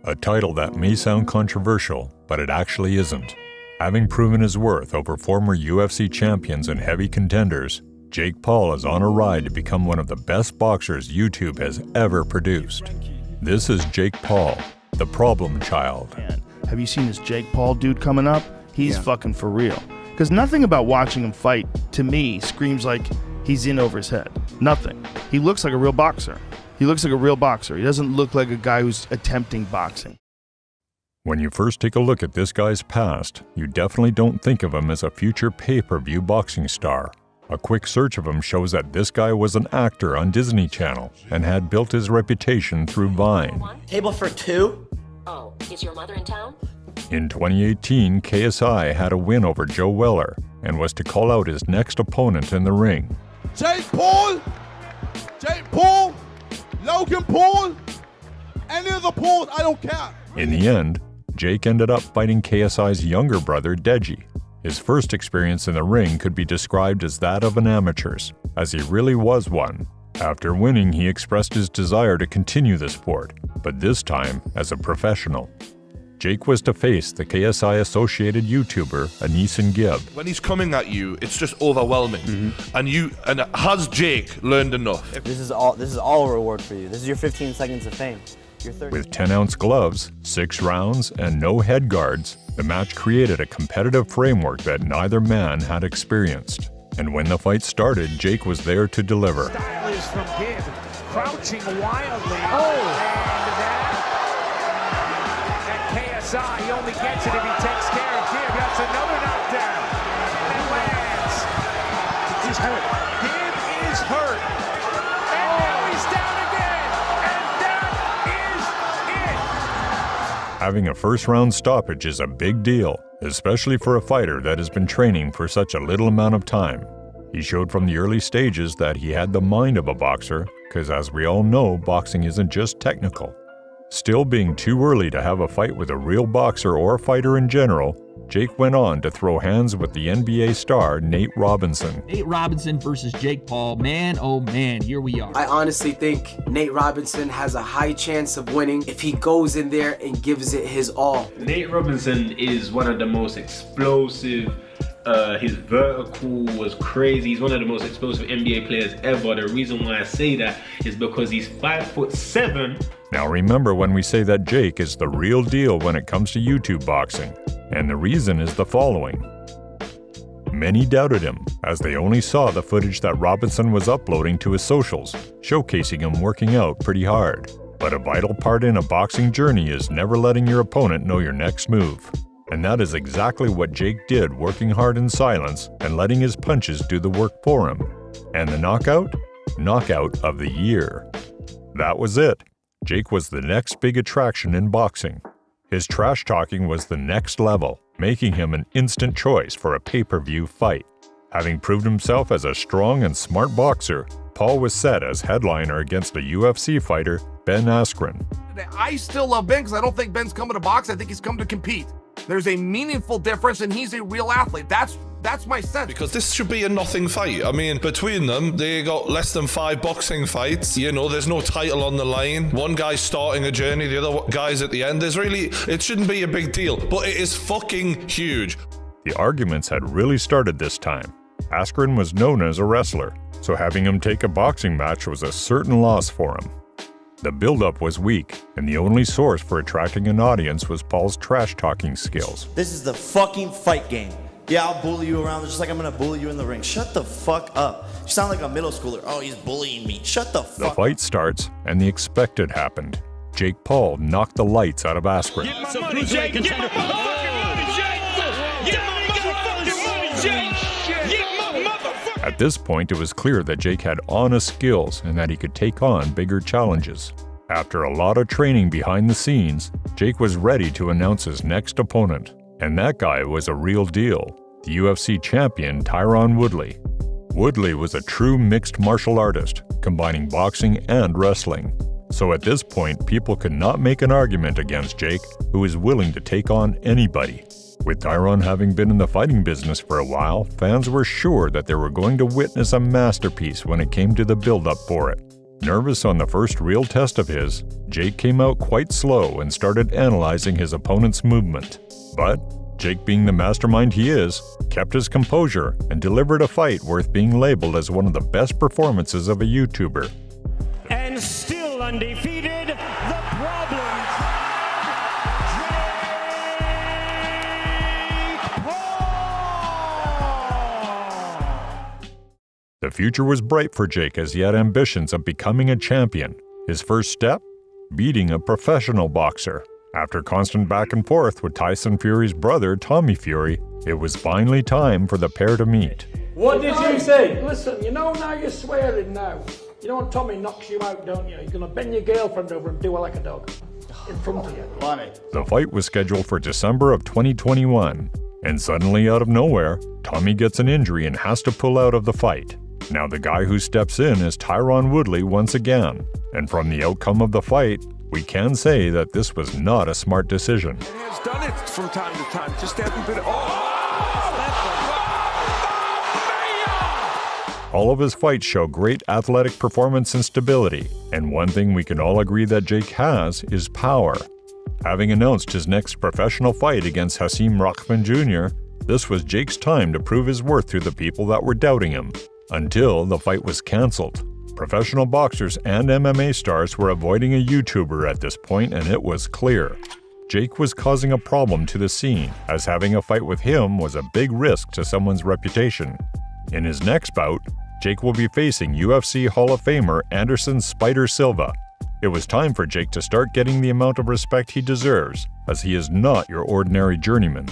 A title that may sound controversial, but it actually isn't. Having proven his worth over former UFC champions and heavy contenders, Jake Paul is on a ride to become one of the best boxers YouTube has ever produced. This is Jake Paul, the problem child. Man, have you seen this Jake Paul dude coming up? He's fucking for real. Because nothing about watching him fight, to me, screams like he's in over his head. Nothing. He looks like a real boxer. He doesn't look like a guy who's attempting boxing. When you first take a look at this guy's past, you definitely don't think of him as a future pay-per-view boxing star. A quick search of him shows that this guy was an actor on Disney Channel and had built his reputation through Vine. Table for two? Oh, is your mother in town? In 2018, KSI had a win over Joe Weller and was to call out his next opponent in the ring. Jake Paul, Logan Paul, any of the Pauls, I don't care. In the end, Jake ended up fighting KSI's younger brother, Deji. His first experience in the ring could be described as that of an amateur's, as he really was one. After winning, he expressed his desire to continue the sport, but this time as a professional. Jake was to face the KSI-associated YouTuber Anisan Gibb. When he's coming at you, it's just overwhelming. And has Jake learned enough? This is all a reward for you. This is your 15 seconds of fame. With 10-ounce gloves, 6 rounds, and no head guards, the match created a competitive framework that neither man had experienced. And when the fight started, Jake was there to deliver. Style is from Gibb, crouching wildly. And KSI, he only gets it if he takes care of Gibb. That's another knockdown. And lands. He's hurt. Gibb is hurt. And now he's down again. And that is it. Having a first-round stoppage is a big deal, especially for a fighter that has been training for such a little amount of time. He showed from the early stages that he had the mind of a boxer, because as we all know, boxing isn't just technical. Still being too early to have a fight with a real boxer or fighter in general, Jake went on to throw hands with the NBA star Nate Robinson. Nate Robinson versus Jake Paul. Man, oh man, here we are. I honestly think Nate Robinson has a high chance of winning if he goes in there and gives it his all. Nate Robinson is one of the most explosive. His vertical was crazy. He's one of the most explosive NBA players ever. The reason why I say that is because he's 5'7". Now remember when we say that Jake is the real deal when it comes to YouTube boxing, and the reason is the following. Many doubted him, as they only saw the footage that Robinson was uploading to his socials, showcasing him working out pretty hard. But a vital part in a boxing journey is never letting your opponent know your next move. And that is exactly what Jake did, working hard in silence and letting his punches do the work for him. And the knockout? Knockout of the year. That was it. Jake was the next big attraction in boxing. His trash talking was the next level, making him an instant choice for a pay-per-view fight. Having proved himself as a strong and smart boxer, Paul was set as headliner against a UFC fighter, Ben Askren. I still love Ben because I don't think Ben's coming to box. I think he's come to compete. There's a meaningful difference, and he's a real athlete. That's my sense. Because this should be a nothing fight. I mean, between them, they got less than 5 boxing fights. You know, there's no title on the line. One guy's starting a journey, the other guy's at the end. It shouldn't be a big deal, but it is fucking huge. The arguments had really started this time. Askren was known as a wrestler, so having him take a boxing match was a certain loss for him. The build-up was weak, and the only source for attracting an audience was Paul's trash-talking skills. This is the fucking fight game. Yeah, I'll bully you around just like I'm gonna bully you in the ring. Shut the fuck up. You sound like a middle schooler. Oh, he's bullying me. Shut the fuck up. The fight starts, and the expected happened. Jake Paul knocked the lights out of Askren. Get my money, Jake. Get my motherfucking money, Jake. Get my motherfucking money, Jake. Get my motherfucking. At this point, it was clear that Jake had honest skills and that he could take on bigger challenges. After a lot of training behind the scenes, Jake was ready to announce his next opponent. And that guy was a real deal, the UFC champion Tyron Woodley. Woodley was a true mixed martial artist, combining boxing and wrestling. So at this point, people could not make an argument against Jake, who is willing to take on anybody. With Tyron having been in the fighting business for a while, fans were sure that they were going to witness a masterpiece when it came to the build-up for it. Nervous on the first real test of his, Jake came out quite slow and started analyzing his opponent's movement. But Jake, being the mastermind he is, kept his composure and delivered a fight worth being labeled as one of the best performances of a YouTuber. And still undefeated, the Problem, Jake Paul! The future was bright for Jake as he had ambitions of becoming a champion. His first step? Beating a professional boxer. After constant back and forth with Tyson Fury's brother, Tommy Fury, it was finally time for the pair to meet. What did you say? Listen, you know now you're swearing now. You know when Tommy knocks you out, don't you? You're going to bend your girlfriend over and do her like a dog. In front of you. The fight was scheduled for December of 2021. And suddenly, out of nowhere, Tommy gets an injury and has to pull out of the fight. Now the guy who steps in is Tyron Woodley once again. And from the outcome of the fight, we can say that this was not a smart decision. It has done it from time to time, just hasn't been. All of his fights show great athletic performance and stability, and one thing we can all agree that Jake has is power. Having announced his next professional fight against Hasim Rahman Jr., this was Jake's time to prove his worth to the people that were doubting him, until the fight was cancelled. Professional boxers and MMA stars were avoiding a YouTuber at this point, and it was clear. Jake was causing a problem to the scene, as having a fight with him was a big risk to someone's reputation. In his next bout, Jake will be facing UFC Hall of Famer Anderson "Spider" Silva. It was time for Jake to start getting the amount of respect he deserves, as he is not your ordinary journeyman.